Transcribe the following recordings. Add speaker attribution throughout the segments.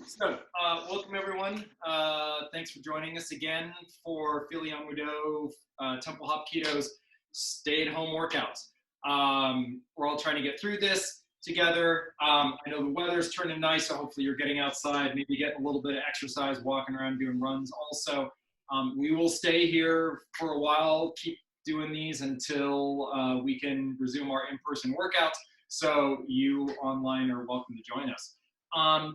Speaker 1: Welcome everyone. Thanks for joining us again for Yongmudo Temple Hapkido's stay-at-home workouts. We're all trying to get through this together. I know the weather's turning nice, so hopefully you're getting outside, maybe getting a little bit of exercise, walking around, doing runs also. We will stay here for a while, keep doing these until we can resume our in-person workouts. So you online are welcome to join us.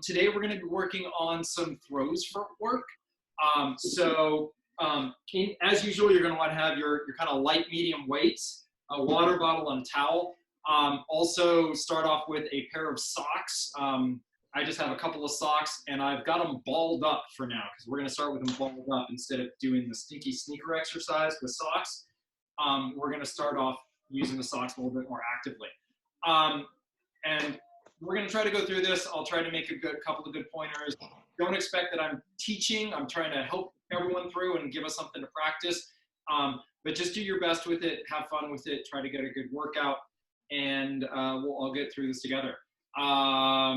Speaker 1: Today we're going to be working on some throws for work. As usual, you're going to want to have your kind of light medium weights, a water bottle and a towel. Also start off with a pair of socks. I just have a couple of socks and I've got them balled up for now because we're going to start with them balled up instead of doing the stinky sneaker exercise with socks. We're going to start off using the socks a little bit more actively. And we're going to try to go through this. I'll try to make a couple of good pointers. Don't expect that I'm teaching. I'm trying to help everyone through and give us something to practice. But just do your best with it. Have fun with it. Try to get a good workout. And we'll all get through this together. I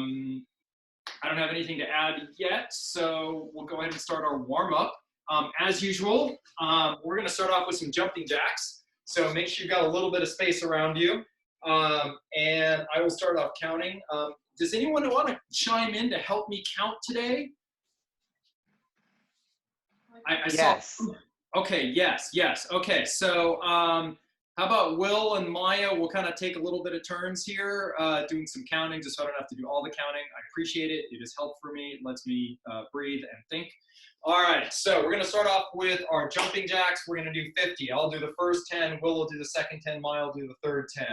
Speaker 1: don't have anything to add yet, so we'll go ahead and start our warm-up. As usual, we're going to start off with some jumping jacks. So make sure you've got a little bit of space around you. And I will start off counting. Does anyone want to chime in to help me count today? I
Speaker 2: yes.
Speaker 1: saw. Okay, yes. Okay, so how about Will and Maya? We'll kind of take a little bit of turns here, doing some counting, just so I don't have to do all the counting. I appreciate it. It is helpful for me. It lets me breathe and think. All right, so we're going to start off with our jumping jacks. We're going to do 50. I'll do the first 10. Will will do the second 10. Maya will do the third 10.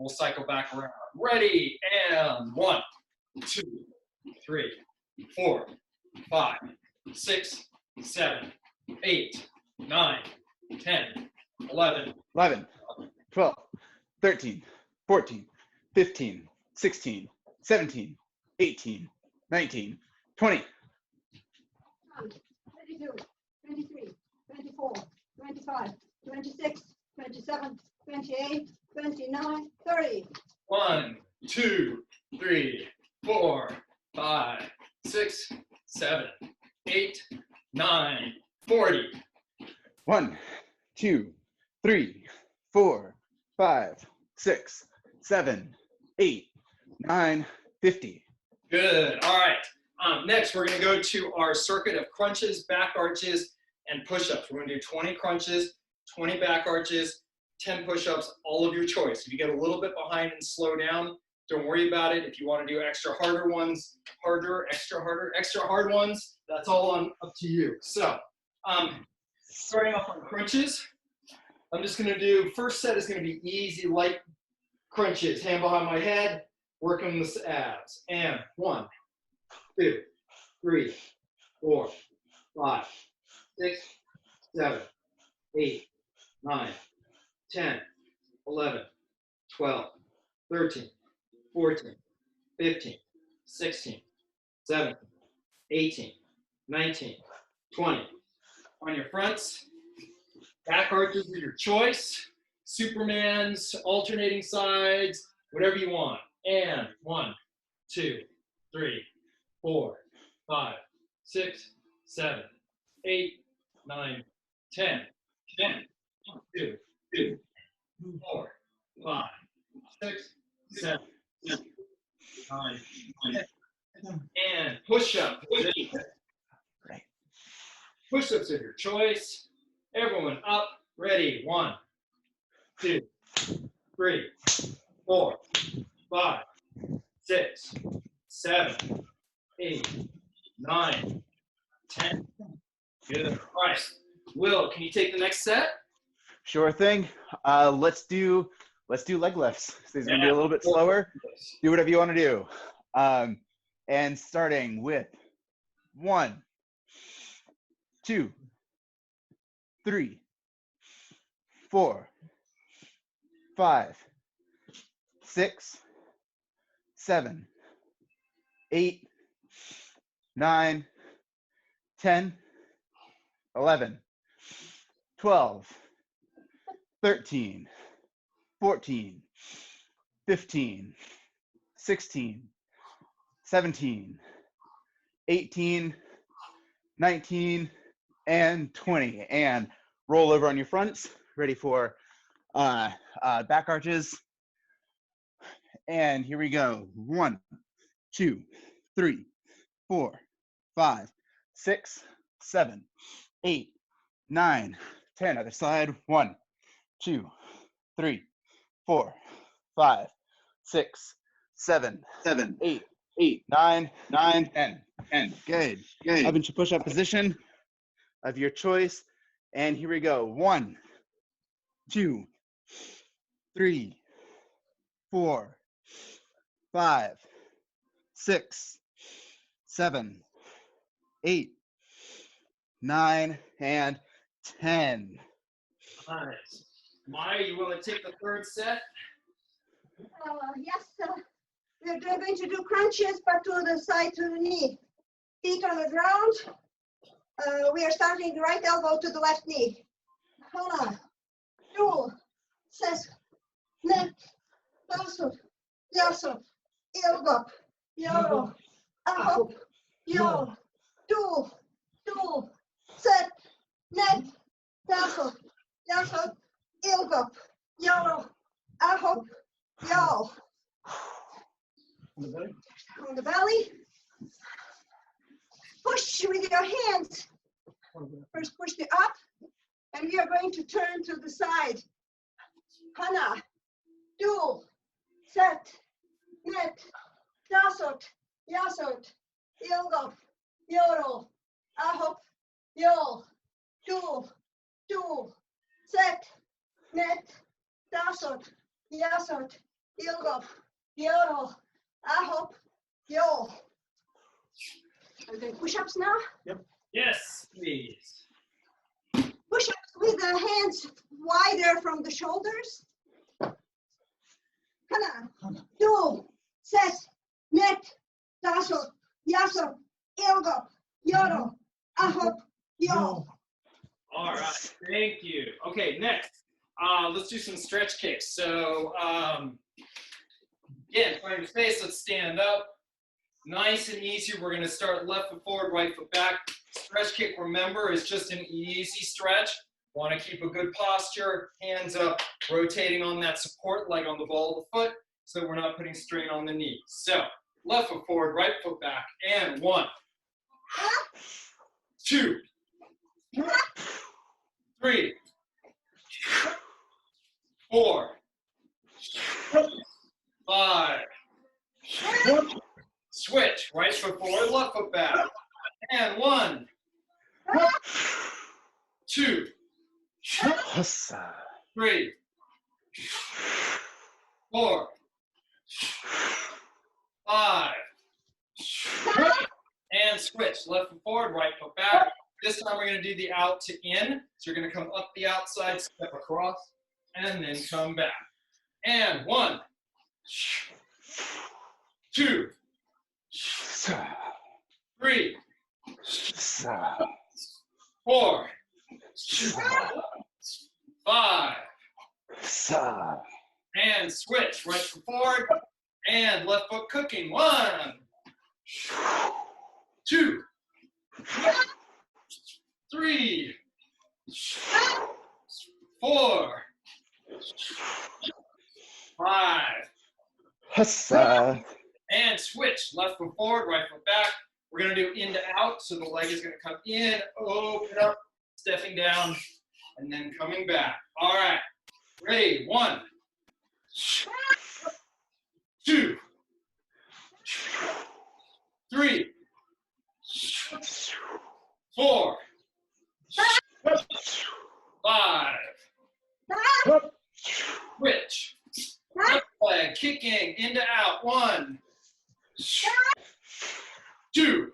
Speaker 1: We'll cycle back around. Ready, and 1, 2, 3, 4, 5, 6, 7, 8, 9, 10, 11,
Speaker 2: 12, 13, 14, 15, 16, 17, 18, 19, 20.
Speaker 3: 22, 23, 24, 25, 26, 27, 28, 29, 30.
Speaker 1: 1, 2, 3, 4, 5, 6, 7, 8, 9, 40.
Speaker 2: 1, 2, 3, 4, 5, 6, 7, 8, 9, 50.
Speaker 1: Good. All right. Next, we're going to go to our circuit of crunches, back arches, and push-ups. We're going to do 20 crunches, 20 back arches, 10 push-ups, all of your choice. If you get a little bit behind and slow down, don't worry about it. If you want to do extra harder ones, extra hard ones, that's all up to you. So, starting off on crunches, I'm just going to do, first set is going to be easy, light crunches. Hand behind my head, working the abs. And 1, 2, 3, 4, 5, 6, 7, 8, 9, 10, 11, 12, 13, 14, 15, 16, 17, 18, 19, 20. On your fronts, back arches of your choice, Supermans, alternating sides, whatever you want. And 1, 2, 3, 4, 5, 6, 7, 8, 9, 10, 2, 4, 5, 6, 7, 8, 9, 10. And push-up.
Speaker 2: Great.
Speaker 1: Push-ups of your choice. Everyone up. Ready. 1, 2, 3, 4, 5, 6, 7, 8, 9, 10. Good. All right. Will, can you take the next set?
Speaker 2: Sure thing. Let's do leg lifts. These are gonna be a little bit slower. Do whatever you want to do. And starting with 1, 2, 3, 4, 5, 6, 7, 8, 9, 10, 11, 12, 13, 14, 15, 16, 17, 18, 19, and 20. And roll over on your fronts, ready for back arches. And here we go. 1, 2, 3, 4, 5, 6, 7, 8, 9, 10. Other side. 1, 2, 3, 4, 5, 6, 7, 8, 9, 10. Good. Up into push-up position of your choice. And here we go. 1, 2, 3, 4, 5, 6, 7, 8, 9, and 10.
Speaker 1: Nice. Maya, you want to take the third set?
Speaker 3: Yes, we're going to do crunches, but to the side, to the knee. Feet on the ground. We are starting the right elbow to the left knee. Hana, dual, ses, net, tasut, yasut, ilgop, yoro, ahop, yo, dual, set, net, tasut, yasut, ilgop, yoro, ahop, yo. On the belly. Push with your hands. First push the up, and we are going to turn to the side. Hana, dual, set, net, dasot, yasot, ilgop, yoro, ahop, yo, dual, set, net, dasot, yasot, ilgop, yoro, ahop, yo. Are we doing push-ups now?
Speaker 1: Yes, please.
Speaker 3: Push-ups with the hands wider from the shoulders. Hana, dual, set, net, dasot, yasot, ilgop, yoro, ahop, yo.
Speaker 1: All right, thank you. Okay, next, let's do some stretch kicks. So, again, find your space, let's stand up. Nice and easy. We're going to start left foot forward, right foot back. Stretch kick, remember, is just an easy stretch. Want to keep a good posture, hands up, rotating on that support leg on the ball of the foot so that we're not putting strain on the knee. So, left foot forward, right foot back, and 1, 2, 3, 4, 5. Switch, right foot forward, left foot back. And 1, 2, 3, 4, 5. And switch, left foot forward, right foot back. This time we're going to do the out to in. So you're going to come up the outside, step across, and then come back. And 1, 2, 3, 4, 5. And switch, right foot forward, and left foot cooking. 1, 2, 3, 4, 5. And switch, left foot forward, right foot back. We're going to do in to out, so the leg is going to come in, open up, stepping down, and then coming back. All right, ready? 1, 2, 3, 4, 5. Switch. Left leg kicking into out. 1, 2,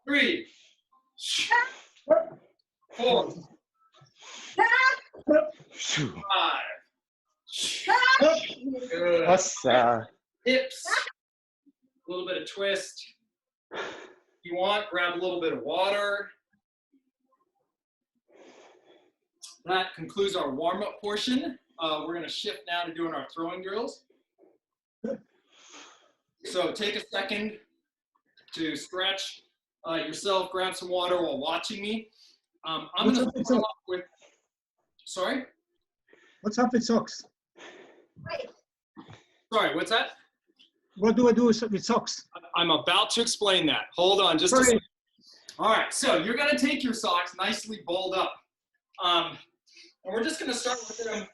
Speaker 1: 3, 4, 5. Good. Hips. A little bit of twist. If you want, grab a little bit of water. That concludes our warm-up portion. We're going to shift now to doing our throwing drills. So take a second, to stretch yourself, grab some water while watching me. I'm going to
Speaker 4: What's
Speaker 1: start
Speaker 4: up?
Speaker 1: off with, sorry?
Speaker 4: What's up with socks?
Speaker 3: Wait.
Speaker 1: Sorry, what's that?
Speaker 4: What do I do with socks?
Speaker 1: I'm about to explain that. Hold on just a
Speaker 4: Sorry.
Speaker 1: second. All right, so you're going to take your socks nicely balled up. And we're just going to start with them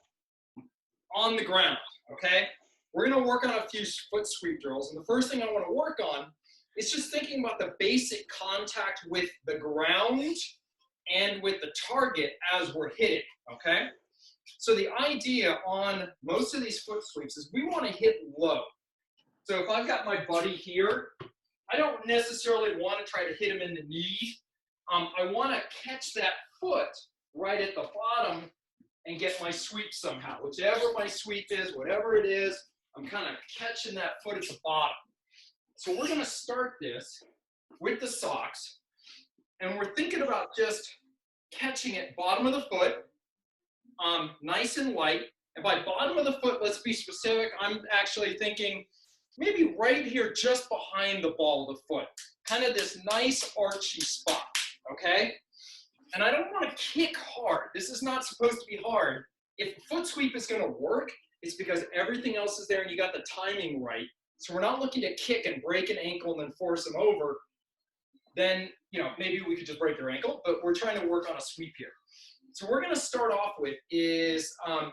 Speaker 1: on the ground, okay? We're going to work on a few foot sweep drills. And the first thing I want to work on is just thinking about the basic contact with the ground and with the target as we're hitting, okay? So the idea on most of these foot sweeps is we want to hit low. So if I've got my buddy here, I don't necessarily want to try to hit him in the knee. I want to catch that foot right at the bottom and get my sweep somehow. Whichever my sweep is, whatever it is, I'm kind of catching that foot at the bottom. So we're going to start this with the socks, and we're thinking about just catching it bottom of the foot, nice and light. And by bottom of the foot, let's be specific. I'm actually thinking maybe right here just behind the ball of the foot, kind of this nice archy spot, okay? And I don't want to kick hard. This is not supposed to be hard. If the foot sweep is going to work, it's because everything else is there and you got the timing right. So we're not looking to kick and break an ankle and then force them over. Then, you know, maybe we could just break their ankle, but we're trying to work on a sweep here. So we're going to start off with is a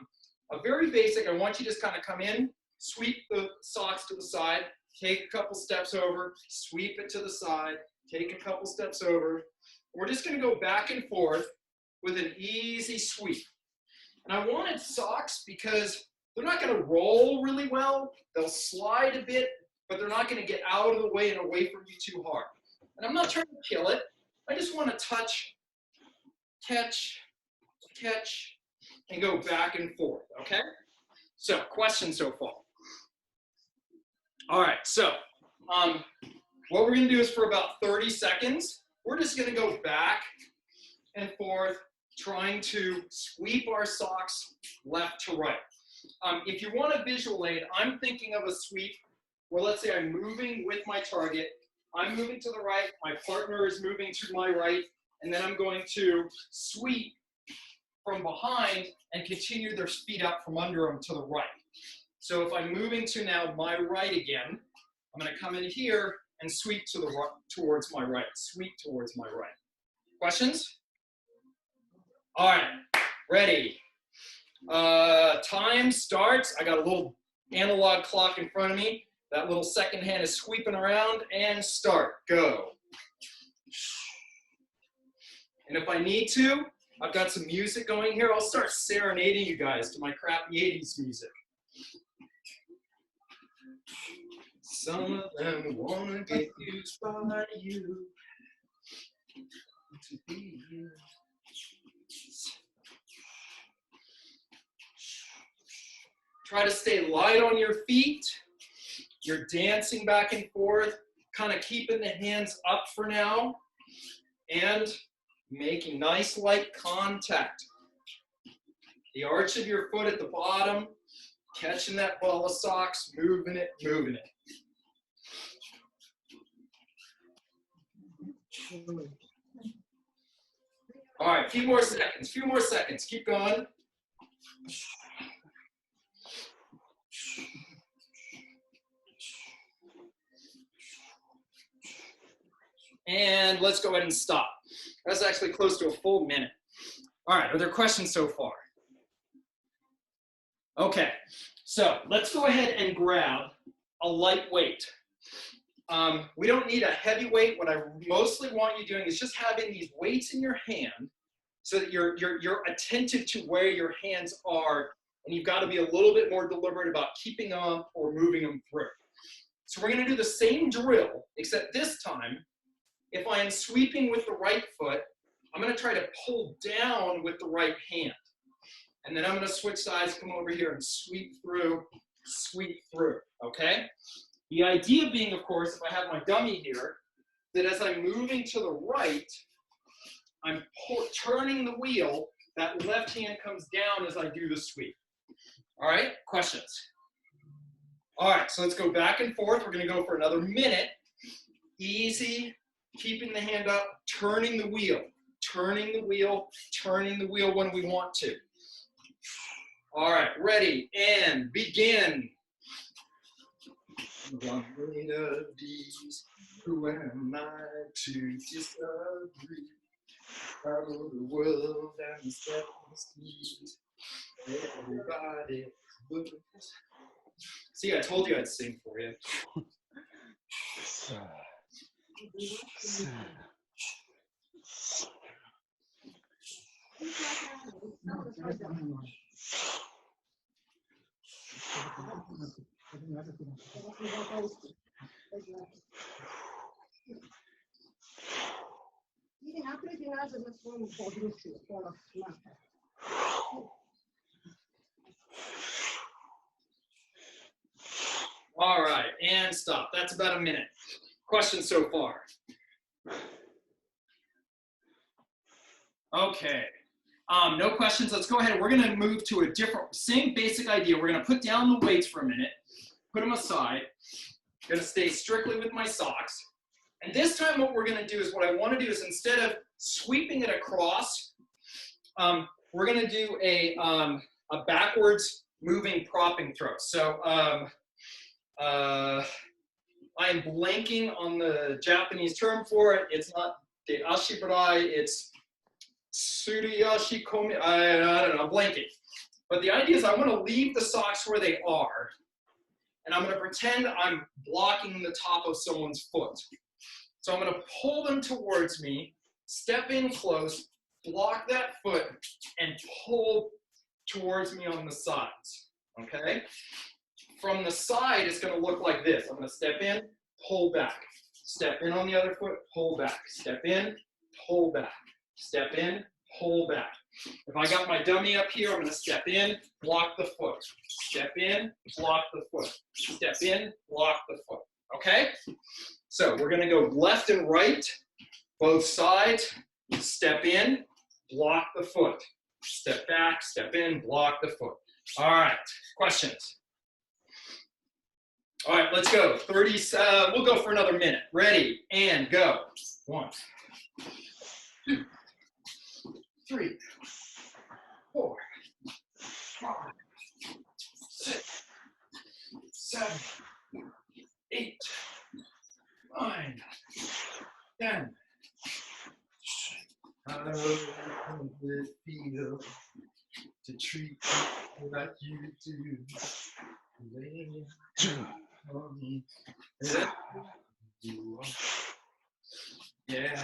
Speaker 1: very basic, I want you to just kind of come in, sweep the socks to the side, take a couple steps over, sweep it to the side, take a couple steps over. We're just going to go back and forth with an easy sweep. And I wanted socks because they're not going to roll really well. They'll slide a bit, but they're not going to get out of the way and away from you too hard. And I'm not trying to kill it. I just want to touch, catch, catch, and go back and forth, okay? So, questions so far? All right, so what we're going to do is for about 30 seconds, we're just going to go back and forth, trying to sweep our socks left to right. If you want a visual aid, I'm thinking of a sweep where, let's say I'm moving with my target, I'm moving to the right, my partner is moving to my right, and then I'm going to sweep from behind and continue their speed up from under them to the right. So if I'm moving to now my right again, I'm going to come in here and sweep to the right, towards my right, sweep towards my right. Questions? All right, ready. Time starts. I got a little analog clock in front of me. That little second hand is sweeping around, and start, go. And if I need to, I've got some music going here. I'll start serenading you guys to my crappy 80s music. Some of them wanna get used by you to be you. Try to stay light on your feet. You're dancing back and forth, kind of keeping the hands up for now, and making nice light contact. The arch of your foot at the bottom, catching that ball of socks, moving it, moving it. All right, a few more seconds, keep going. And let's go ahead and stop. That's actually close to a full minute. All right, are there questions so far? Okay, so let's go ahead and grab a light weight. We don't need a heavy weight. What I mostly want you doing is just having these weights in your hand so that you're attentive to where your hands are, and you've got to be a little bit more deliberate about keeping them or moving them through. So we're going to do the same drill, except this time, if I am sweeping with the right foot, I'm going to try to pull down with the right hand. And then I'm going to switch sides, come over here and sweep through, okay? The idea being, of course, if I have my dummy here, that as I'm moving to the right, I'm turning the wheel, that left hand comes down as I do the sweep. All right, questions? All right, so let's go back and forth. We're going to go for another minute. Easy, keeping the hand up, turning the wheel, turning the wheel, turning the wheel when we want to. All right, ready, and begin. One of these, who am I to disagree? Out of the world and the seven seas, everybody looks. See, I told you I'd sing for you. All right, and stop. That's about a minute. Questions so far? Okay. No questions. Let's go ahead. We're going to move to a different, same basic idea. We're going to put down the weights for a minute, put them aside. I'm going to stay strictly with my socks. And this time what we're going to do is, what I want to do is, instead of sweeping it across, we're going to do a backwards moving propping throw. So I'm blanking on the Japanese term for it. It's not de ashibarai, it's suriyashi komi, I don't know, I'm blanking. But the idea is I want to leave the socks where they are, and I'm going to pretend I'm blocking the top of someone's foot. So I'm going to pull them towards me, step in close, block that foot, and pull towards me on the sides, okay? From the side, it's going to look like this. I'm going to step in, pull back. Step in on the other foot, pull back. Step in, pull back. Step in, pull back. If I got my dummy up here, I'm going to step in, block the foot. Step in, block the foot. Step in, block the foot. Okay? So we're going to go left and right, both sides. Step in, block the foot. Step back, step in, block the foot. All right, questions? All right, let's go. 30, we'll go for another minute. Ready, and go. 1, 2, 3, 4, 5, 6, 7, 8, 9, 10. How does it feel to treat you like you do? Yeah,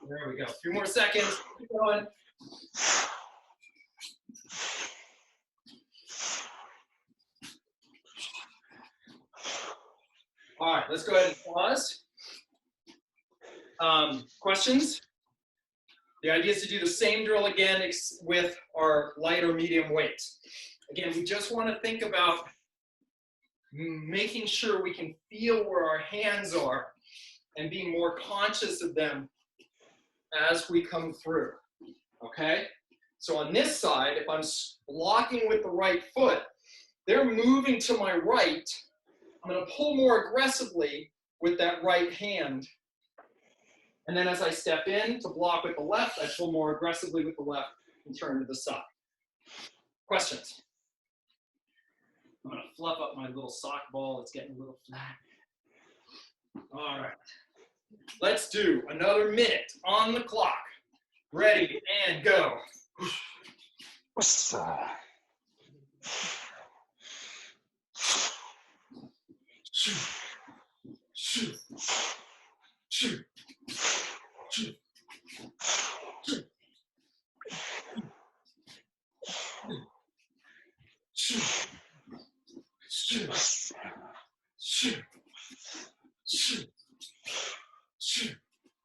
Speaker 1: there we go. A few more seconds. Keep going. All right, let's go ahead and pause. Questions? The idea is to do the same drill again with our light or medium weights. Again, we just want to think about making sure we can feel where our hands are and being more conscious of them as we come through, okay? So on this side, if I'm blocking with the right foot, they're moving to my right. I'm going to pull more aggressively with that right hand. And then as I step in to block with the left, I pull more aggressively with the left and turn to the side. Questions? I'm going to fluff up my little sock ball. It's getting a little flat. All right. Let's do another minute on the clock. Ready, and go.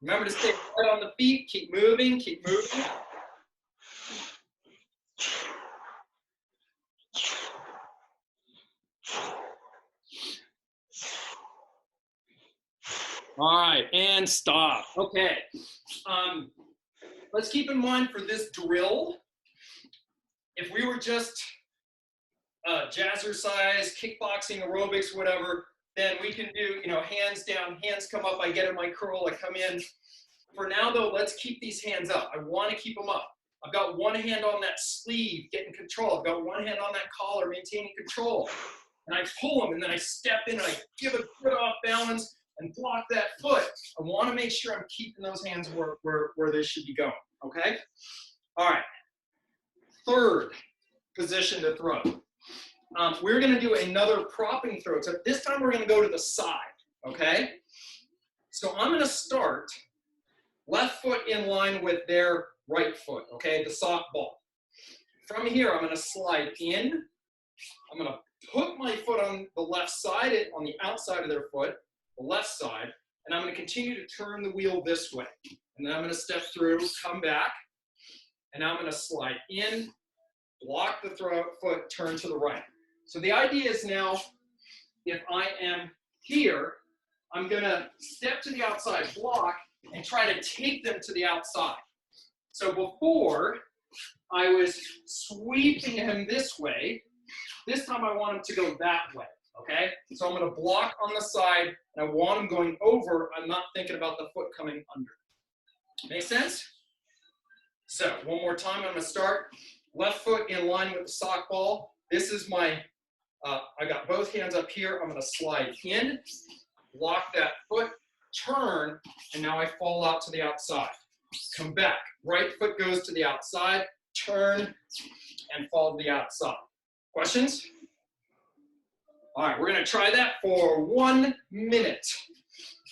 Speaker 1: Remember to stay right on the feet. Keep moving, keep moving. All right, and stop. Okay. Let's keep in mind for this drill, if we were just jazzercise, kickboxing, aerobics, whatever, then we can do, you know, hands down, hands come up, I get in my curl, I come in. For now though, let's keep these hands up. I want to keep them up. I've got one hand on that sleeve, getting control. I've got one hand on that collar, maintaining control. And I pull them, and then I step in, and I give a good off balance and block that foot. I want to make sure I'm keeping those hands where they should be going, okay? All right, third position to throw. We're going to do another propping throw. So this time we're going to go to the side, okay? So I'm going to start left foot in line with their right foot, okay, the sock ball. From here, I'm going to slide in. I'm going to put my foot on the left side, on the outside of their foot, the left side, and I'm going to continue to turn the wheel this way. And then I'm going to step through, come back, and now I'm going to slide in, block the foot, turn to the right. So the idea is now, if I am here, I'm going to step to the outside, block, and try to take them to the outside. So before, I was sweeping him this way. This time I want him to go that way, okay? So I'm going to block on the side, and I want him going over. I'm not thinking about the foot coming under. Make sense? So one more time, I'm going to start. Left foot in line with the sock ball. This is my, I got both hands up here. I'm going to slide in, block that foot, turn, and now I fall out to the outside. Come back. Right foot goes to the outside, turn, and fall to the outside. Questions? All right, we're going to try that for 1 minute.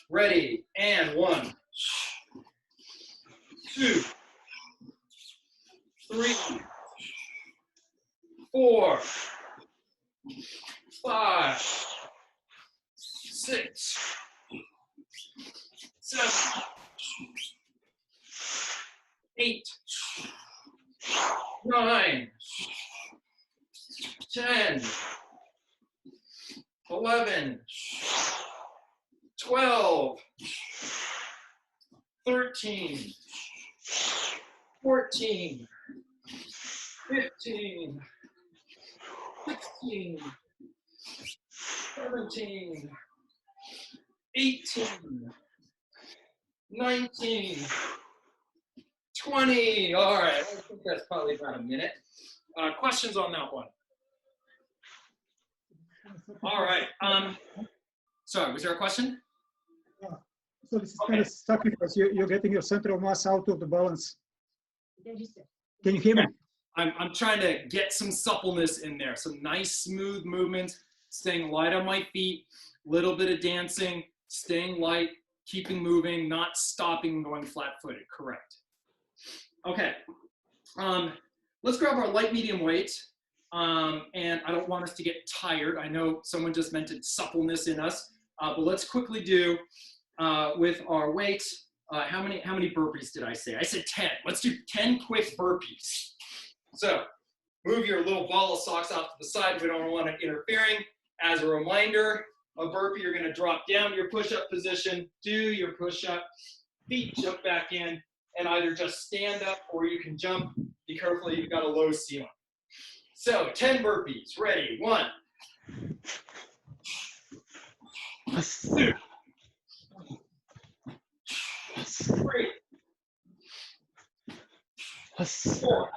Speaker 1: Ready, and 1, 2, 3, 4, 5, 6, 7, 8, 9, 10, 11, 12, 13, 14, 15, 16, 17, 18, 19, 20. All right, I think that's probably about a minute. Questions on that one? All right. Sorry, was there a question?
Speaker 4: Yeah. So this is kind of stuck because you're getting your center of mass out of the balance. Can you hear me?
Speaker 1: I'm trying to get some suppleness in there, some nice smooth movement, staying light on my feet, little bit of dancing, staying light, keeping moving, not stopping, going flat-footed. Correct. Okay. Let's grab our light medium weights. And I don't want us to get tired. I know someone just mentioned suppleness in us, but let's quickly do with our weights. How many burpees did I say? I said 10. Let's do 10 quick burpees. So move your little ball of socks off to the side. We don't want it interfering. As a reminder, a burpee, you're going to drop down to your push-up position, do your push-up, feet jump back in, and either just stand up or you can jump. Be careful, you've got a low ceiling. So 10 burpees. Ready? 1, 2, 3, 4,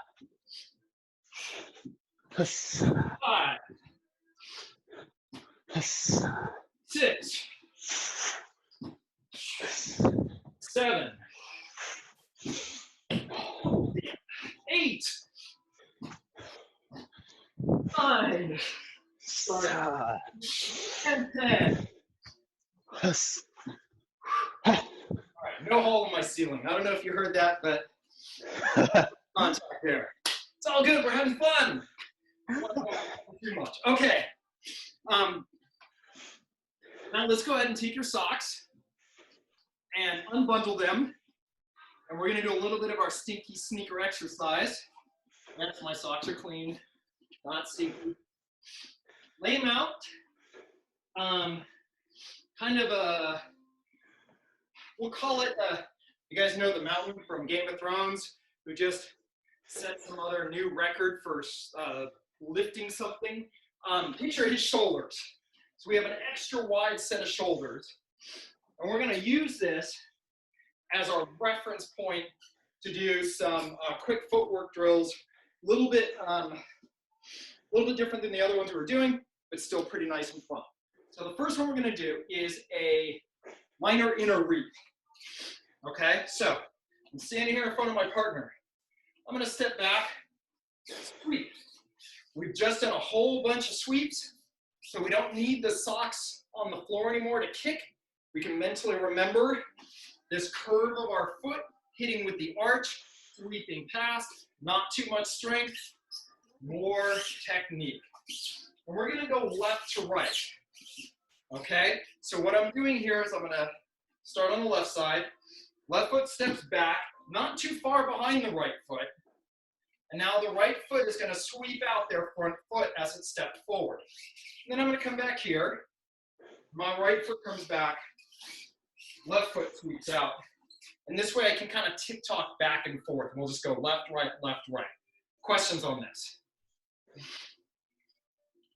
Speaker 1: 5, 6, 7, 8, 9, sorry, 10. All right, no hole in my ceiling. I don't know if you heard that, but contact there. It's all good. We're having fun. Too much. Okay. Now let's go ahead and take your socks and unbundle them. And we're going to do a little bit of our stinky sneaker exercise. Yes, my socks are clean, not stinky. Lay them out. Kind of a, we'll call it, you guys know the mountain from Game of Thrones who just set some other new record for lifting something. Picture his shoulders. So we have an extra wide set of shoulders. And we're going to use this as our reference point to do some quick footwork drills. A little bit different than the other ones we were doing, but still pretty nice and fun. So the first one we're going to do is a minor inner reap. Okay, so I'm standing here in front of my partner. I'm going to step back, sweep. We've just done a whole bunch of sweeps, so we don't need the socks on the floor anymore to kick. We can mentally remember this curve of our foot hitting with the arch, sweeping past, not too much strength, more technique. And we're going to go left to right. Okay, so what I'm doing here is I'm going to start on the left side. Left foot steps back, not too far behind the right foot. And now the right foot is going to sweep out their front foot as it steps forward. And then I'm going to come back here. My right foot comes back. Left foot sweeps out. And this way I can kind of tick-tock back and forth. And we'll just go left, right, left, right. Questions on this?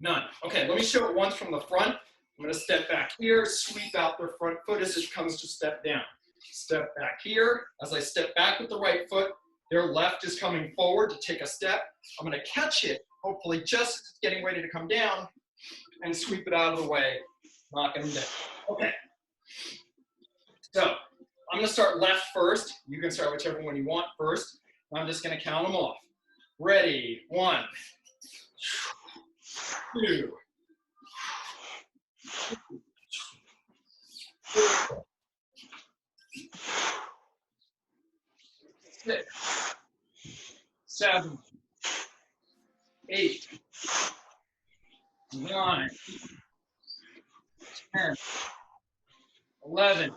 Speaker 1: None. Okay, let me show it once from the front. I'm going to step back here, sweep out their front foot as it comes to step down. Step back here. As I step back with the right foot, their left is coming forward to take a step. I'm going to catch it, hopefully just as it's getting ready to come down, and sweep it out of the way, knocking them down. Okay. So I'm going to start left first. You can start whichever one you want first. I'm just going to count them off. Ready? 1, 2, 6, 7, 8, 9, 10, 11,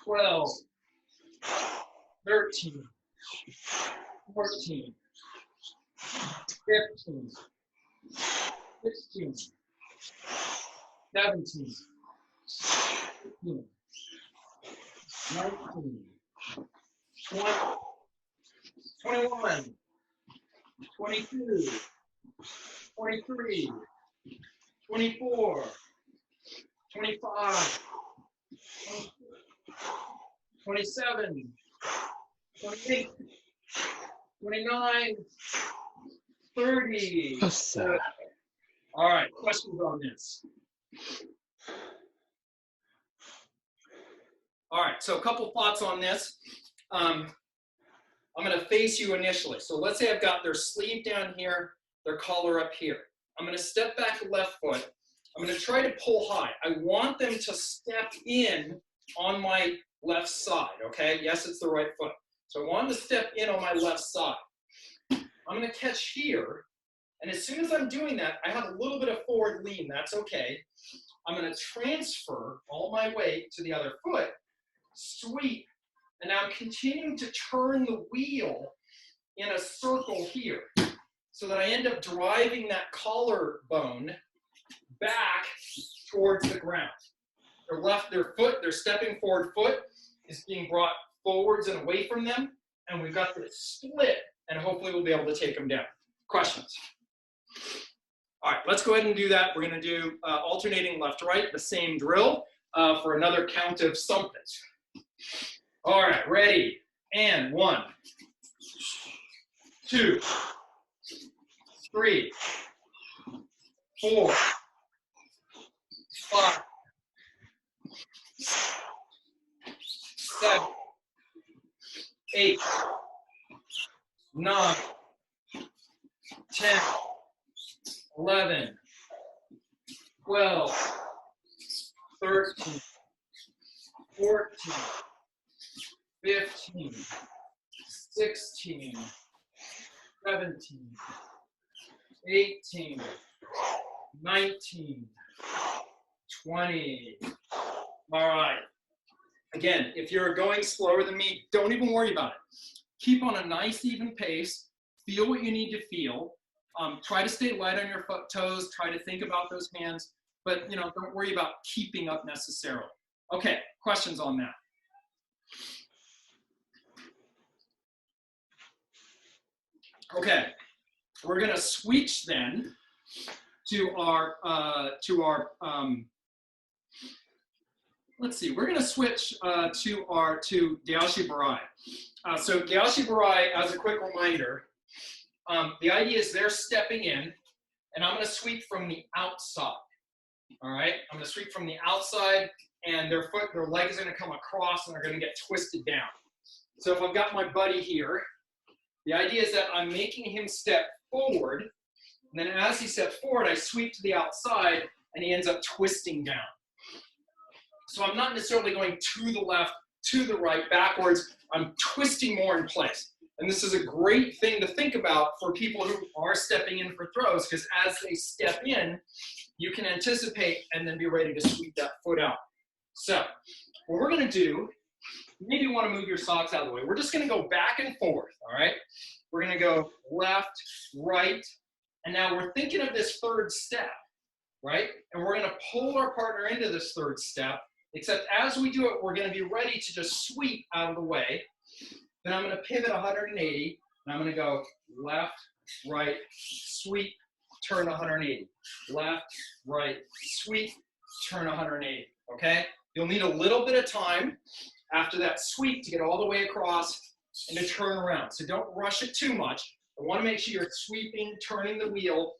Speaker 1: 12, 13, 14, 15, 16, 17, 18, 19, 20, 21, 22, 23, 24, 25, 27, 28, 29, 30. All right, questions on this? All right, so a couple thoughts on this. I'm going to face you initially. So let's say I've got their sleeve down here, their collar up here. I'm going to step back left foot. I'm going to try to pull high. I want them to step in on my left side, okay? Yes, it's the right foot. So I want them to step in on my left side. I'm going to catch here, and as soon as I'm doing that, I have a little bit of forward lean. That's okay. I'm going to transfer all my weight to the other foot, sweep, and now I'm continuing to turn the wheel in a circle here so that I end up driving that collar bone back towards the ground. Their stepping forward foot is being brought forwards and away from them, and we've got this split, and hopefully we'll be able to take them down. Questions? All right, let's go ahead and do that. We're going to do alternating left to right, the same drill for another count of something. All right, ready? And 1, 2, 3, 4, 5, 7, 8, 9, 10, 11, 12, 13, 14, 15, 16, 17, 18, 19, 20. All right. Again, if you're going slower than me, don't even worry about it. Keep on a nice, even pace. Feel what you need to feel. Try to stay light on your toes. Try to think about those hands. But, don't worry about keeping up necessarily. Okay, questions on that? Okay, we're going to switch then to our let's see, we're going to switch to Gyaoshi Barai. So Gyaoshi Barai, as a quick reminder, the idea is they're stepping in, and I'm going to sweep from the outside. All right, I'm going to sweep from the outside, and their leg is going to come across, and they're going to get twisted down. So if I've got my buddy here, the idea is that I'm making him step forward, and then as he steps forward, I sweep to the outside, and he ends up twisting down. So I'm not necessarily going to the left, to the right, backwards. I'm twisting more in place. And this is a great thing to think about for people who are stepping in for throws, because as they step in, you can anticipate and then be ready to sweep that foot out. So what we're going to do, maybe you want to move your socks out of the way. We're just going to go back and forth, all right? We're going to go left, right, and now we're thinking of this third step, right? And we're going to pull our partner into this third step, except as we do it, we're going to be ready to just sweep out of the way. Then I'm going to pivot 180, and I'm going to go left, right, sweep, turn 180. Left, right, sweep, turn 180, okay? You'll need a little bit of time after that sweep to get all the way across and to turn around. So don't rush it too much. I want to make sure you're sweeping, turning the wheel,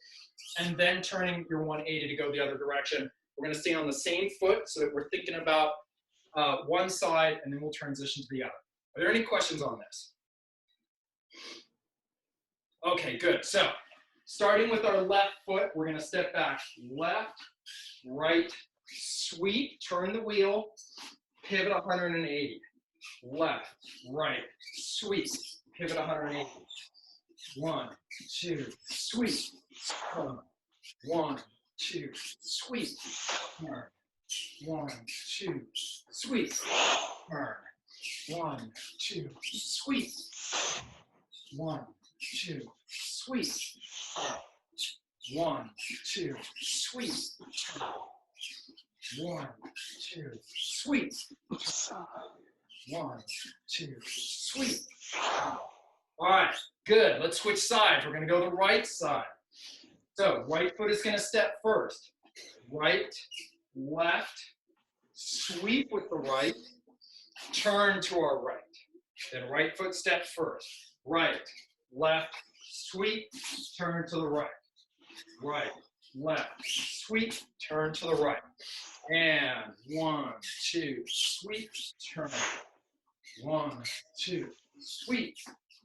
Speaker 1: and then turning your 180 to go the other direction. We're going to stay on the same foot so that we're thinking about one side, and then we'll transition to the other. Are there any questions on this? Okay, good. So starting with our left foot, we're going to step back. Left, right, sweep, turn the wheel, pivot 180. Left, right, sweep, pivot 180. 1, 2, sweep. 1, 2, sweep. Turn. 1, 2, sweep. Turn. 1, 2, sweep. 1, 2, sweep. 1, 2, sweep. 1, 2, sweep. 1, 2, sweep. All right, good. Let's switch sides. We're going to go the right side. So right foot is going to step first. Right, left, sweep with the right, turn to our right. Then right foot steps first. Right, left, sweep, turn to the right. Right, left, sweep, turn to the right. And 1, 2, sweep, turn. 1, 2, sweep,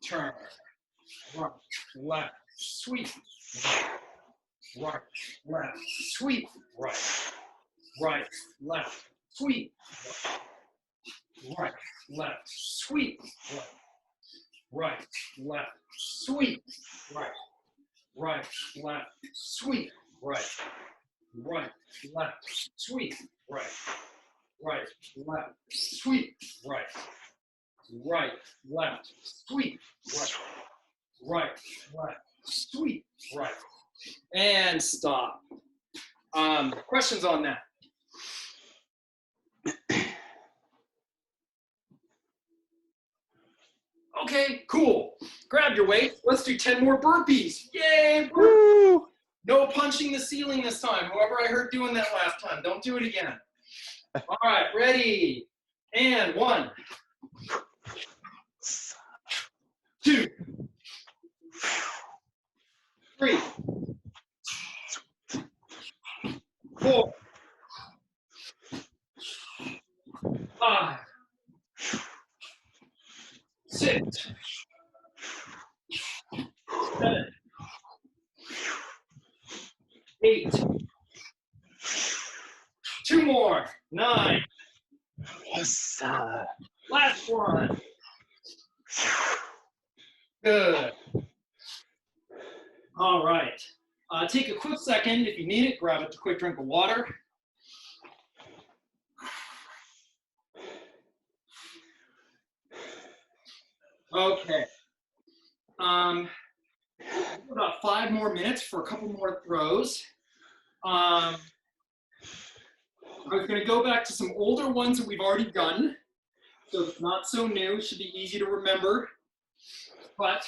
Speaker 1: turn. Right, left, sweep. Right, left, sweep, right. Right, left, sweep. Right, left, sweep. Right, left, sweep. Right, right, left, sweep. Right, right, left, sweep. Right, right, left, sweep. Right, right, left, sweep. Right, right, left, sweep. Right. And stop. Questions on that? Okay, cool. Grab your weight. Let's do 10 more burpees. Yay!
Speaker 2: Woo!
Speaker 1: No punching the ceiling this time. Whoever I heard doing that last time, don't do it again. All right, ready. And 1, 2, 3, 4, 5, 6, 7, 8, 2 more, 9,
Speaker 2: Yes.
Speaker 1: last one. Good. All right. Take a quick second. If you need it, grab a quick drink of water. Okay. About 5 more minutes for a couple more throws. I was going to go back to some older ones that we've already done. So it's not so new. It should be easy to remember. But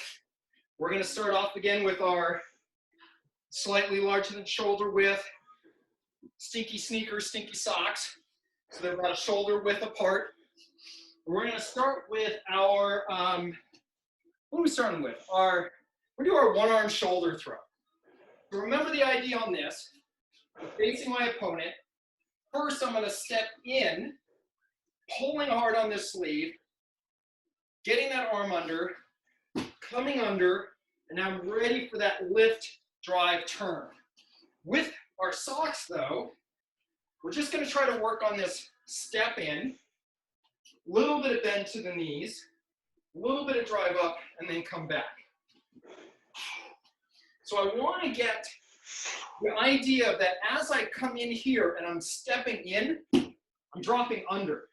Speaker 1: we're going to start off again with our slightly larger than shoulder width. Stinky sneakers, stinky socks. So they're about a shoulder width apart. We're going to start with our, what are we starting with? We're going to do our one-arm shoulder throw. So remember the idea on this. I'm facing my opponent. First, I'm going to step in, pulling hard on this sleeve, getting that arm under, coming under, and now I'm ready for that lift, drive, turn. With our socks, though, we're just going to try to work on this step in, little bit of bend to the knees, a little bit of drive up, and then come back. So I want to get the idea that as I come in here and I'm stepping in, I'm dropping under.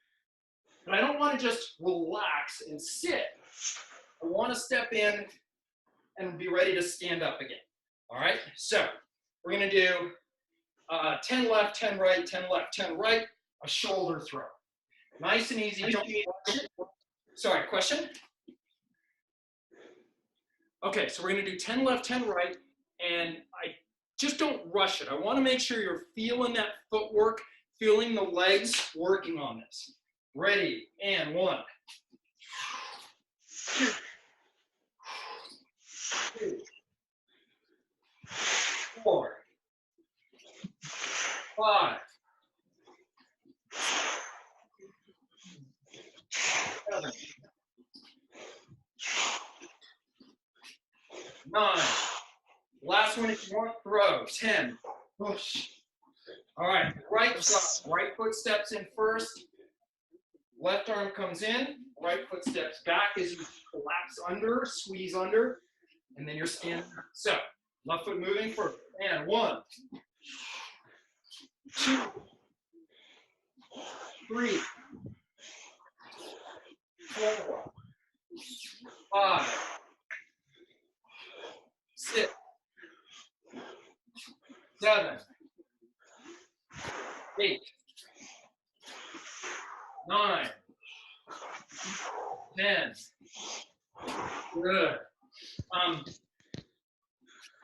Speaker 1: But I don't want to just relax and sit. I want to step in and be ready to stand up again. All right? So we're going to do 10 left, 10 right, 10 left, 10 right, a shoulder throw. Nice and easy. Don't rush it. Sorry, question? Okay, so we're going to do 10 left, 10 right, and I just don't rush it. I want to make sure you're feeling that footwork, feeling the legs working on this. Ready, and 1, 2, 3, 4, 5, 7, 9. Last one if you want, throw. 10. Push. All right, right foot steps in first. Left arm comes in. Right foot steps back as you collapse under, squeeze under, and then you're standing. So, left foot moving first. And 1, 2, 3, 4, 5, 6, 7, 8, 9, 10. Good.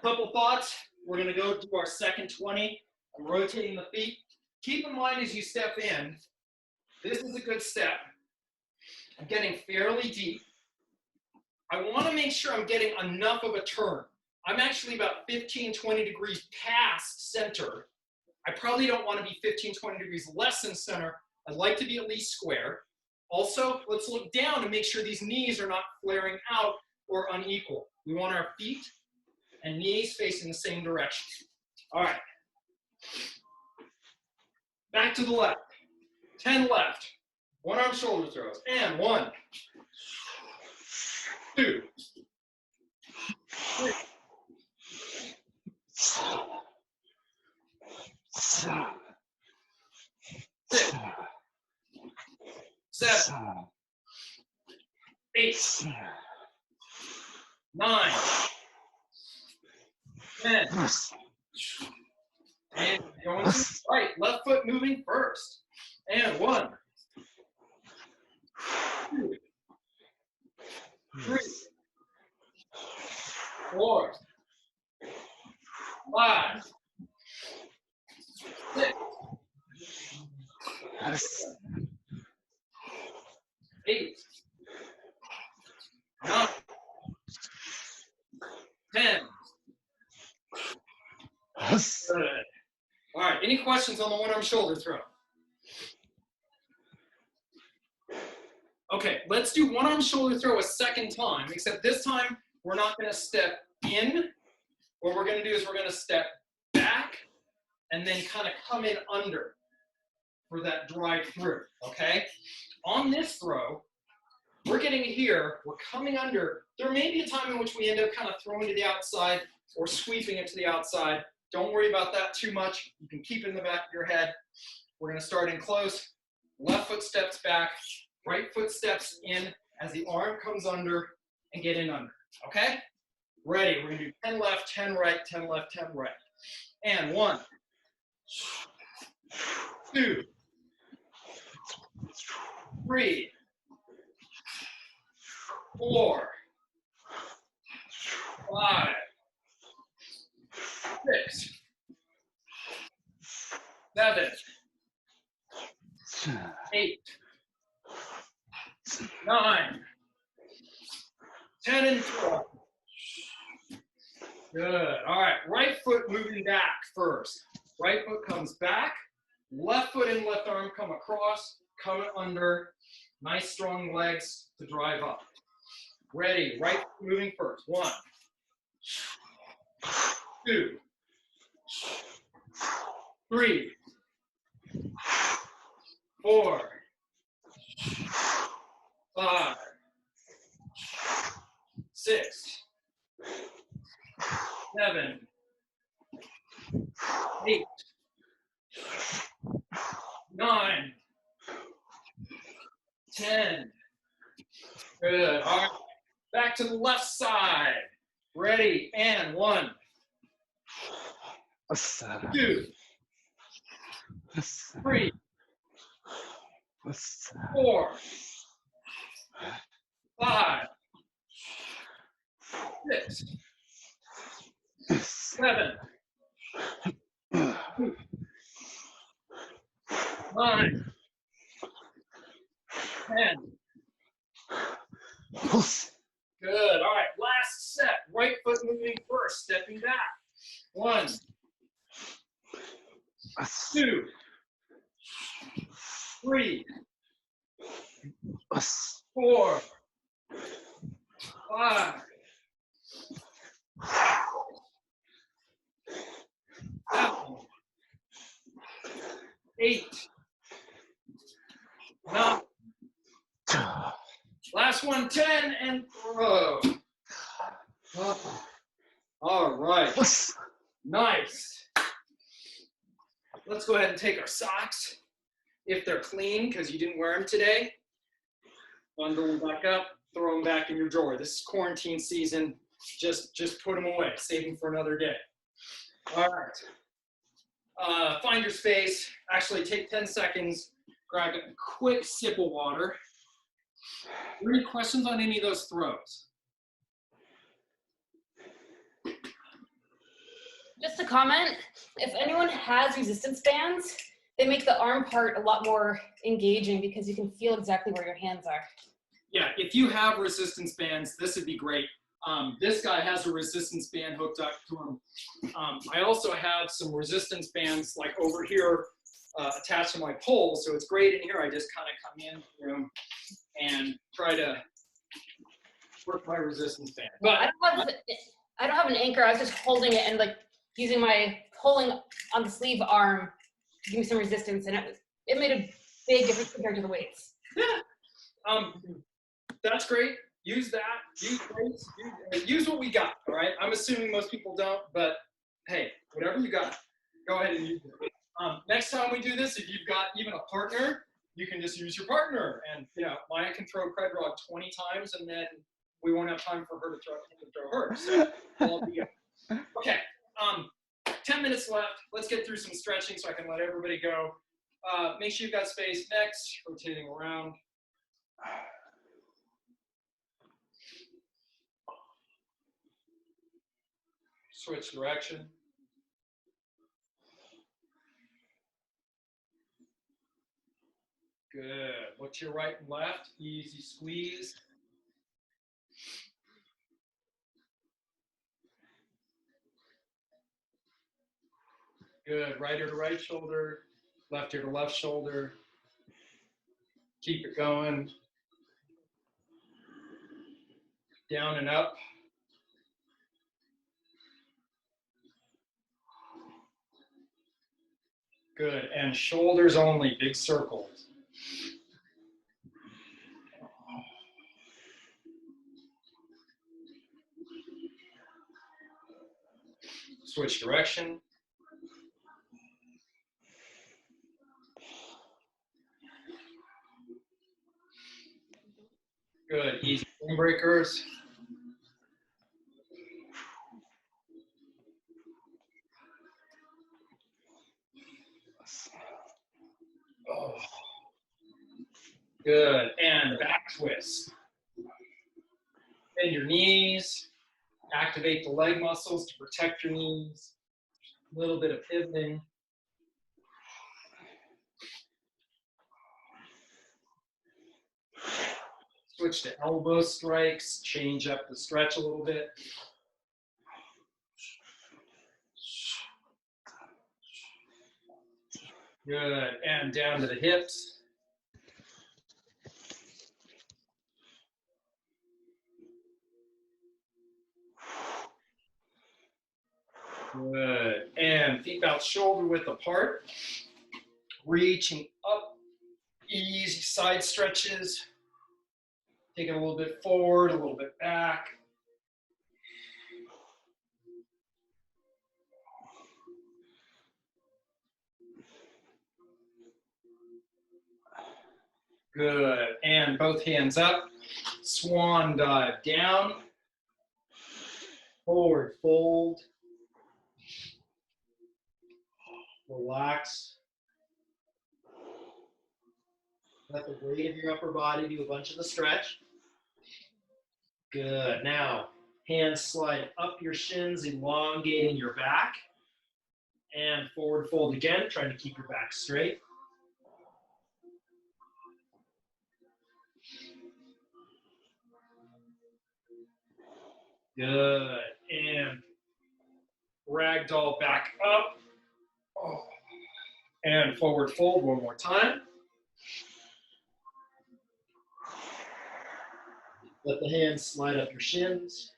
Speaker 1: Couple thoughts. We're going to go to our second 20. I'm rotating the feet. Keep in mind as you step in, this is a good step. I'm getting fairly deep. I want to make sure I'm getting enough of a turn. I'm actually about 15, 20 degrees past center. I probably don't want to be 15, 20 degrees less than center. I'd like to be at least square. Also, let's look down to make sure these knees are not flaring out or unequal. We want our feet and knees facing the same direction. All right. Back to the left. 10 left. One arm shoulder throws. And 1, 2, 3, 6, 7, 8, 9, 10. And going to the right, left foot moving first. And 1, 2, 3, 4, 5, 6, 8, 9, 10. Good. All right, any questions on the one-arm shoulder throw? Okay, let's do one-arm shoulder throw a second time, except this time we're not going to step in. What we're going to do is we're going to step back and then kind of come in under for that drive through, okay? On this throw, we're getting here, we're coming under. There may be a time in which we end up kind of throwing to the outside or sweeping it to the outside. Don't worry about that too much. You can keep it in the back of your head. We're going to start in close. Left foot steps back, right foot steps in as the arm comes under and get in under, okay? Ready, we're going to do 10 left, 10 right, 10 left, 10 right. And 1, 2, 3, 4, 5, 6, Good. All right. Right foot moving back first. Right foot comes back. Left foot and left arm come across. Come under. Nice strong legs to drive up. Ready. Right foot moving first. 1, 2, 3, 4, 5, 6, 7, 8, 9, 10. Good. All right. Back to the left side. Ready. And 1, 2, 3, 4, 5, 6, 7, 9, 10. Good. All right. Last set. Right foot moving first. Stepping back. 1, 2, 3, 4, 5, 7, 8, 9. Last one, 10, and throw. All right. Nice. Let's go ahead and take our socks, if they're clean, because you didn't wear them today. Bundle them back up, throw them back in your drawer. This is quarantine season. Just put them away. Save them for another day. All right. Find your space. Actually, take 10 seconds. Grab a quick sip of water. Are there any questions on any of those throws?
Speaker 5: Just a comment, if anyone has resistance bands, they make the arm part a lot more engaging because you can feel exactly where your hands are.
Speaker 1: Yeah, if you have resistance bands, this would be great. This guy has a resistance band hooked up to him. I also have some resistance bands like over here attached to my pole, so it's great in here. I just kind of come in the room and try to work my resistance band. But
Speaker 5: I don't have an anchor. I was just holding it and like using my pulling on the sleeve arm to give me some resistance, and it made a big difference compared to the weights.
Speaker 1: Yeah, that's great. Use that. Use weights. Use what we got. All right. I'm assuming most people don't, but hey, whatever you got, go ahead and use it. Next time we do this, if you've got even a partner, you can just use your partner, and Maya can throw Craig Rod 20 times, and then we won't have time for her to throw her. So we'll all be good. Okay. 10 minutes left. Let's get through some stretching so I can let everybody go. Make sure you've got space. Next, rotating around. Switch direction. Good. Look to your right and left. Easy squeeze. Good. Right ear to right shoulder. Left ear to left shoulder. Keep it going. Down and up. Good. And shoulders only, big circles. Switch direction. Good. Easy windbreakers. Oh. Good. And back twist. Bend your knees. Activate the leg muscles to protect your knees. A little bit of pivoting. Switch to elbow strikes, change up the stretch a little bit. Good, and down to the hips. Good, and feet about shoulder width apart. Reaching up, easy side stretches. Take it a little bit forward, a little bit back. Good, and both hands up. Swan dive down. Forward fold. Relax. Let the weight of your upper body do a bunch of the stretch. Good. Now, hands slide up your shins, elongating your back. And forward fold again, trying to keep your back straight. Good. And ragdoll back up. Oh. And forward fold one more time. Let the hands slide up your shins.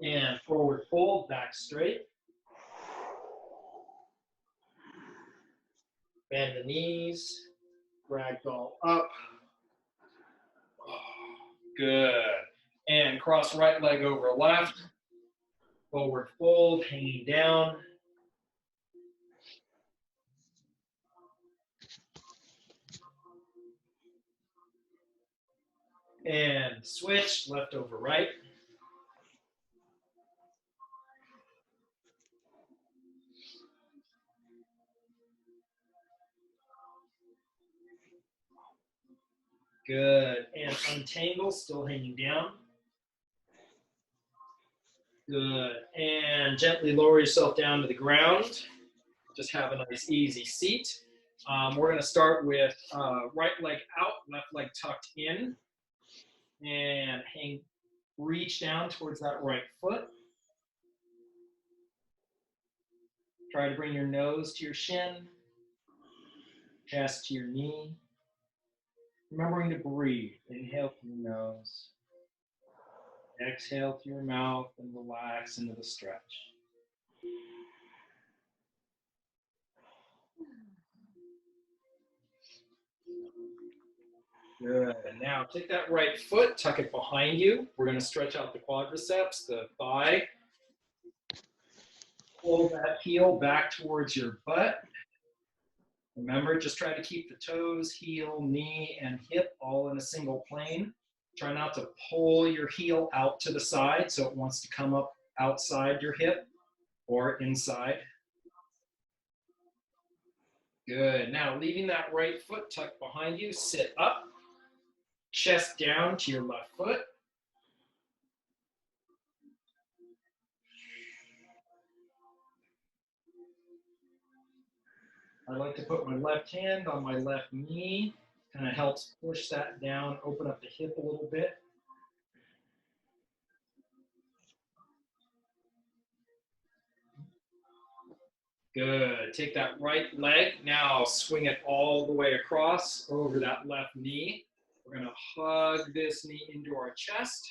Speaker 1: And forward fold, back straight. Bend the knees. Ragdoll up. Good. And cross right leg over left. Forward fold, hanging down. And switch, left over right. Good. And untangle, still hanging down. Good. And gently lower yourself down to the ground. Just have a nice, easy seat. We're going to start with right leg out, left leg tucked in. And reach down towards that right foot. Try to bring your nose to your shin, chest to your knee. Remembering to breathe. Inhale through your nose. Exhale through your mouth and relax into the stretch. Good. Now take that right foot, tuck it behind you. We're going to stretch out the quadriceps, the thigh. Pull that heel back towards your butt. Remember, just try to keep the toes, heel, knee, and hip all in a single plane. Try not to pull your heel out to the side so it wants to come up outside your hip or inside. Good. Now, leaving that right foot tucked behind you, sit up. Chest down to your left foot. I like to put my left hand on my left knee. Kind of helps push that down, open up the hip a little bit. Good. Take that right leg. Now swing it all the way across over that left knee. We're going to hug this knee into our chest.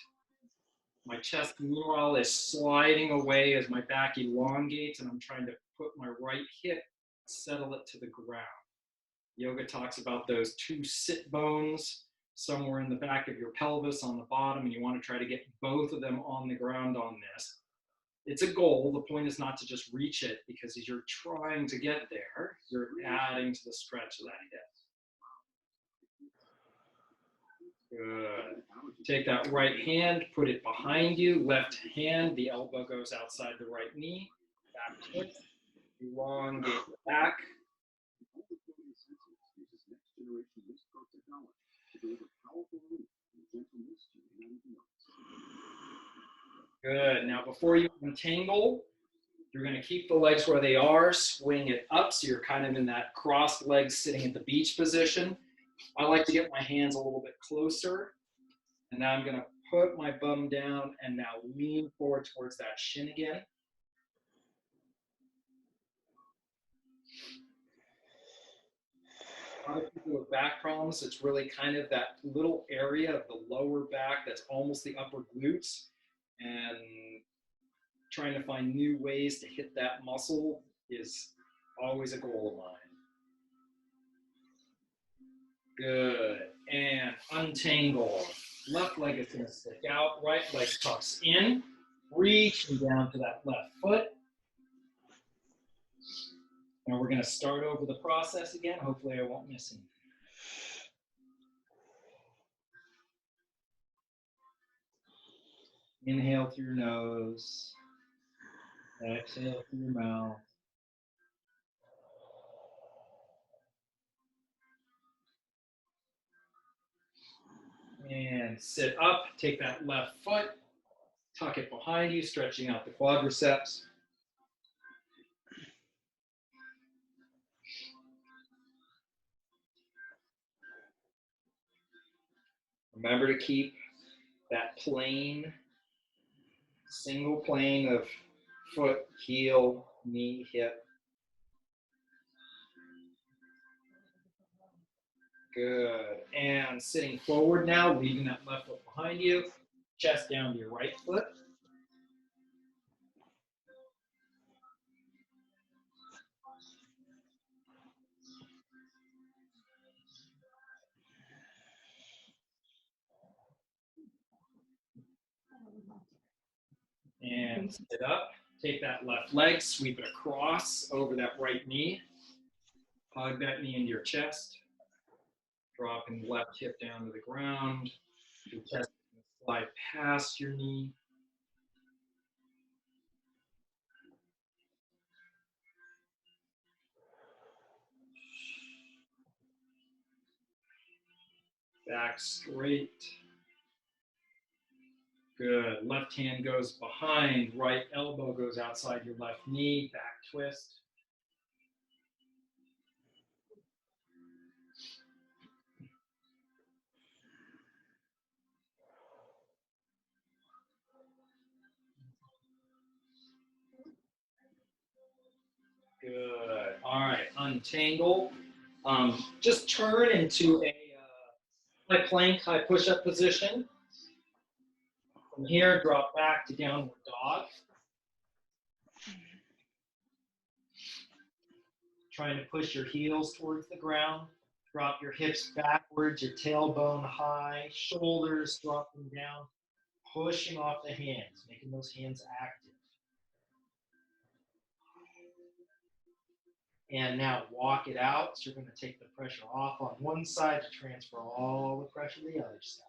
Speaker 1: My chest, meanwhile, is sliding away as my back elongates, and I'm trying to put my right hip, settle it to the ground. Yoga talks about those two sit bones somewhere in the back of your pelvis on the bottom, and you want to try to get both of them on the ground on this. It's a goal. The point is not to just reach it, because as you're trying to get there, you're adding to the stretch of that hip. Good. Take that right hand, put it behind you. Left hand, the elbow goes outside the right knee. Back twist. Elongate the back. Good. Now, before you untangle, you're going to keep the legs where they are. Swing it up so you're kind of in that crossed legs sitting at the beach position. I like to get my hands a little bit closer. And now I'm gonna put my bum down and now lean forward towards that shin again. A lot of people with back problems, it's really kind of that little area of the lower back that's almost the upper glutes. And trying to find new ways to hit that muscle is always a goal of mine. Good. And untangle. Left leg is going to stick out. Right leg tucks in. Reaching down to that left foot. And we're going to start over the process again. Hopefully I won't miss anything. Inhale through your nose. Exhale through your mouth. And sit up. Take that left foot. Tuck it behind you, stretching out the quadriceps. Remember to keep that plane, single plane of foot, heel, knee, hip. Good. And sitting forward now, leaving that left foot behind you, chest down to your right foot. And sit up. Take that left leg, sweep it across over that right knee. Hug that knee into your chest. Dropping the left hip down to the ground. Your chest slide past your knee. Back straight. Good. Left hand goes behind, right elbow goes outside your left knee, back twist. Good. All right, untangle. Just turn into a high plank, high push-up position. From here, drop back to downward dog. Trying to push your heels towards the ground. Drop your hips backwards, your tailbone high, shoulders dropping down, pushing off the hands, making those hands active. And now walk it out. So you're going to take the pressure off on one side to transfer all the pressure to the other side.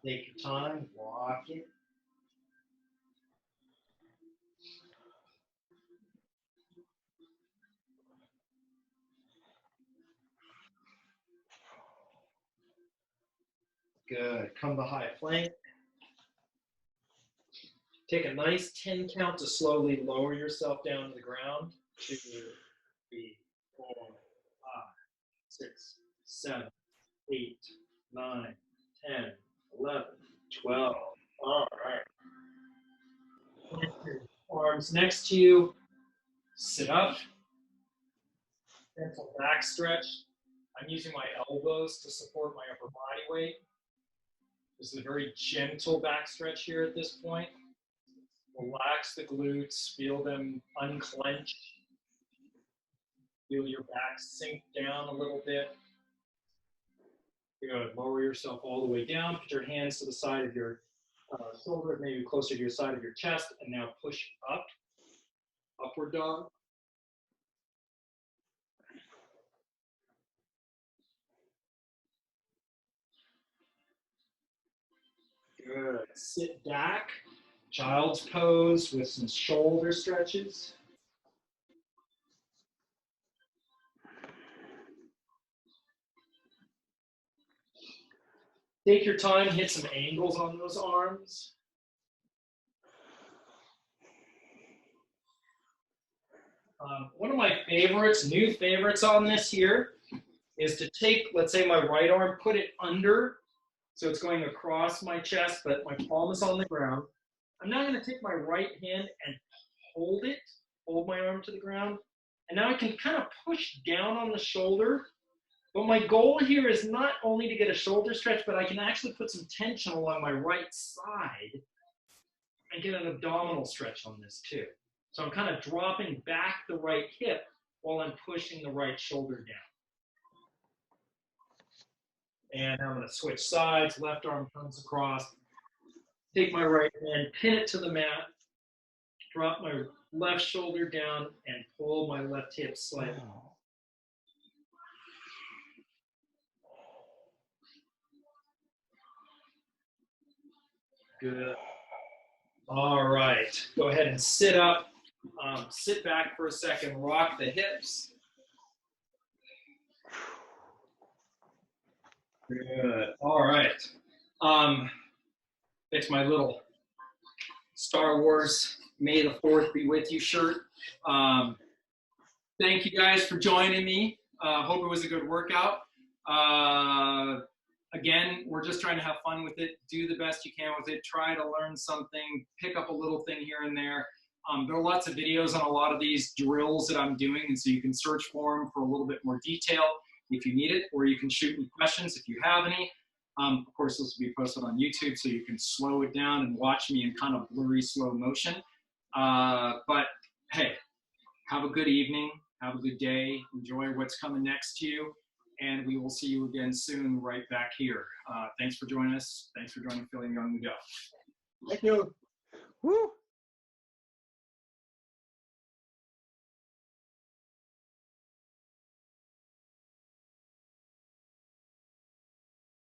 Speaker 1: Take your time, walk it. Good. Come to high plank. Take a nice 10 count to slowly lower yourself down to the ground. 2, 3, 4, 5, 6, 7, 8, 9, 10, 11, 12. All right. Plant your arms next to you. Sit up. Gentle back stretch. I'm using my elbows to support my upper body weight. This is a very gentle back stretch here at this point. Relax the glutes, feel them unclench. Feel your back sink down a little bit. Good. Lower yourself all the way down. Put your hands to the side of your shoulder, maybe closer to your side of your chest, and now push up. Upward dog. Good. Sit back. Child's pose with some shoulder stretches. Take your time, hit some angles on those arms. One of my favorites, new favorites on this here, is to take, let's say, my right arm, put it under, so it's going across my chest, but my palm is on the ground. I'm now going to take my right hand and hold my arm to the ground. And now I can kind of push down on the shoulder. But my goal here is not only to get a shoulder stretch, but I can actually put some tension along my right side and get an abdominal stretch on this too. So I'm kind of dropping back the right hip while I'm pushing the right shoulder down. And I'm going to switch sides. Left arm comes across. Take my right hand, pin it to the mat, drop my left shoulder down, and pull my left hip slightly. Good. All right. Go ahead and sit up. Sit back for a second. Rock the hips. Good. All right. It's my little Star Wars May the 4th be with you shirt. Thank you guys for joining me. Hope it was a good workout. Again, we're just trying to have fun with it. Do the best you can with it. Try to learn something. Pick up a little thing here and there. There are lots of videos on a lot of these drills that I'm doing, and so you can search for them for a little bit more detail if you need it, or you can shoot me questions if you have any. Of course, this will be posted on YouTube, so you can slow it down and watch me in kind of blurry slow motion. But hey, have a good evening. Have a good day. Enjoy what's coming next to you. And we will see you again soon right back here. Thanks for joining us. Thanks for joining Philly Yongmudo.
Speaker 4: Thank you.
Speaker 2: Woo.